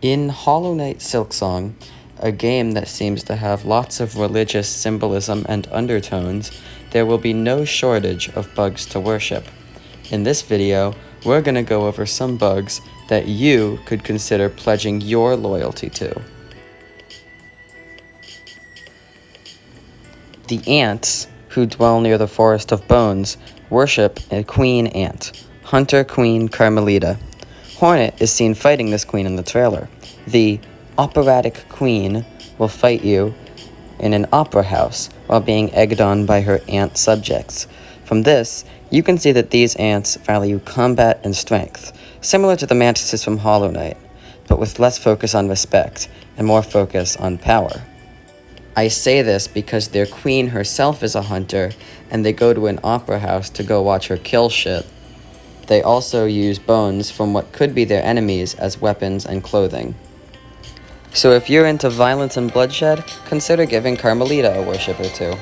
In Hollow Knight Silksong, a game that seems to have lots of religious symbolism and undertones, there will be no shortage of bugs to worship. In this video, we're going to go over some bugs that you could consider pledging your loyalty to. The ants, who dwell near the Forest of Bones, worship a queen ant, Hunter Queen Carmelita. Hornet is seen fighting this queen in the trailer. The operatic queen will fight you in an opera house while being egged on by her ant subjects. From this, you can see that these ants value combat and strength, similar to the mantises from Hollow Knight, but with less focus on respect and more focus on power. I say this because their queen herself is a hunter, and they go to an opera house to go watch her kill shit. They also use bones from what could be their enemies as weapons and clothing. So if you're into violence and bloodshed, consider giving Carmelita a worship or two.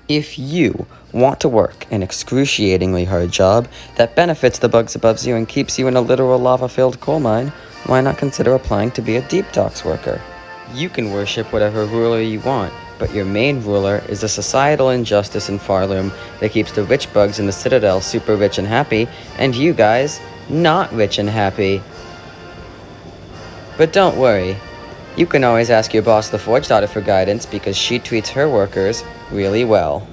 If you want to work an excruciatingly hard job that benefits the bugs above you and keeps you in a literal lava-filled coal mine, why not consider applying to be a deep docks worker? You can worship whatever ruler you want, but your main ruler is a societal injustice in Farloom that keeps the rich bugs in the Citadel super rich and happy, and you guys, not rich and happy. But don't worry, you can always ask your boss, the Forge Daughter, for guidance because she treats her workers really well.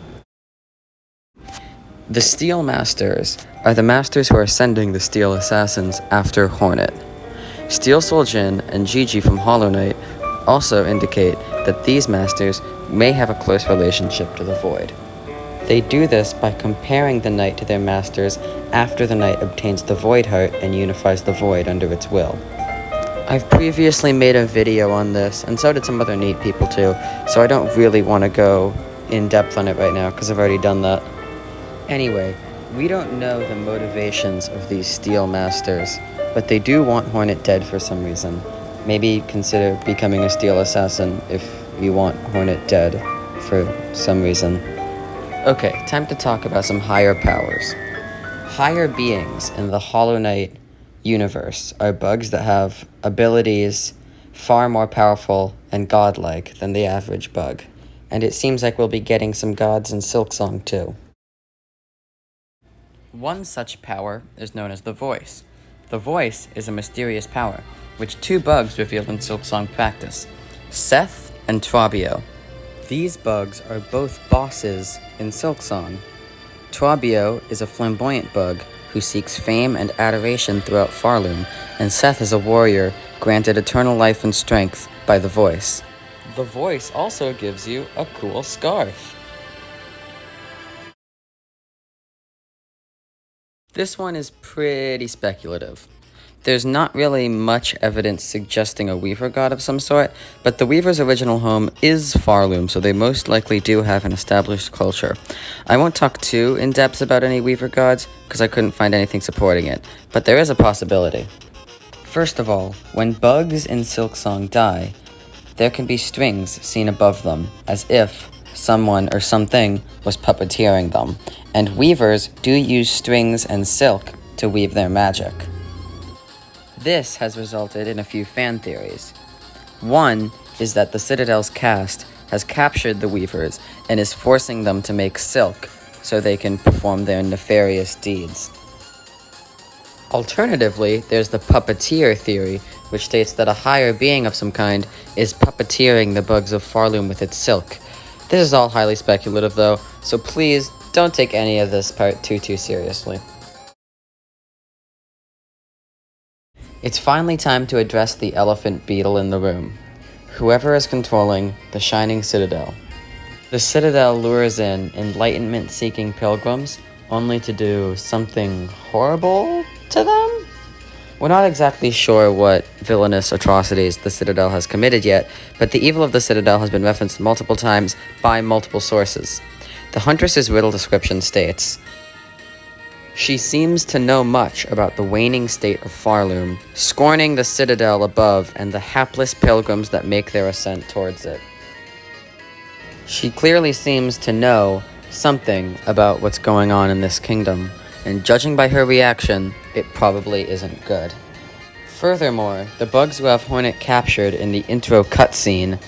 The Steel Masters are the masters who are sending the Steel Assassins after Hornet. Steel Soul Jin and Gigi from Hollow Knight also indicate that these masters may have a close relationship to the Void. They do this by comparing the Knight to their masters after the Knight obtains the Void Heart and unifies the Void under its will. I've previously made a video on this, and so did some other neat people too, so I don't really want to go in depth on it right now because I've already done that. Anyway, we don't know the motivations of these Steel Masters, but they do want Hornet dead for some reason. Maybe consider becoming a Steel Assassin if you want Hornet dead for some reason. Okay, time to talk about some higher powers. Higher beings in the Hollow Knight universe are bugs that have abilities far more powerful and godlike than the average bug. And it seems like we'll be getting some gods in Silksong too. One such power is known as the Voice. The Voice is a mysterious power, which two bugs reveal in Silksong practice, Seth and Trabio. These bugs are both bosses in Silksong. Trabio is a flamboyant bug who seeks fame and adoration throughout Farloom, and Seth is a warrior granted eternal life and strength by the Voice. The Voice also gives you a cool scarf. This one is pretty speculative. There's not really much evidence suggesting a Weaver god of some sort, but the Weaver's original home is Farloom, so they most likely do have an established culture. I won't talk too in depth about any Weaver gods, because I couldn't find anything supporting it, but there is a possibility. First of all, when bugs in Silksong die, there can be strings seen above them, as if someone or something was puppeteering them, and weavers do use strings and silk to weave their magic. This has resulted in a few fan theories. One is that the Citadel's cast has captured the weavers and is forcing them to make silk so they can perform their nefarious deeds. Alternatively, there's the puppeteer theory, which states that a higher being of some kind is puppeteering the bugs of Farloom with its silk. This is all highly speculative though, so please don't take any of this part too seriously. It's finally time to address the elephant beetle in the room. Whoever is controlling the Shining Citadel. The Citadel lures in enlightenment-seeking pilgrims only to do something horrible to them? We're not exactly sure what villainous atrocities the Citadel has committed yet, but the evil of the Citadel has been referenced multiple times by multiple sources. The Huntress's riddle description states, "She seems to know much about the waning state of Farloom, scorning the Citadel above and the hapless pilgrims that make their ascent towards it." She clearly seems to know something about what's going on in this kingdom, and judging by her reaction, it probably isn't good. Furthermore, the bugs who have Hornet captured in the intro cutscene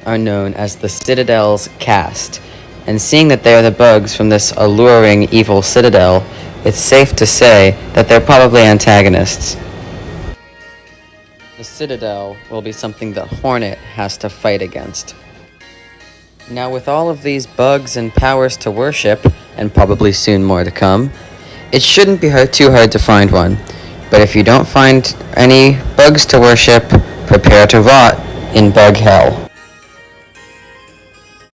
are known as the Citadel's Cast, and seeing that they are the bugs from this alluring evil citadel, it's safe to say that they're probably antagonists. The Citadel will be something that Hornet has to fight against. Now, with all of these bugs and powers to worship, and probably soon more to come, it shouldn't be too hard to find one. But if you don't find any bugs to worship, prepare to rot in bug hell.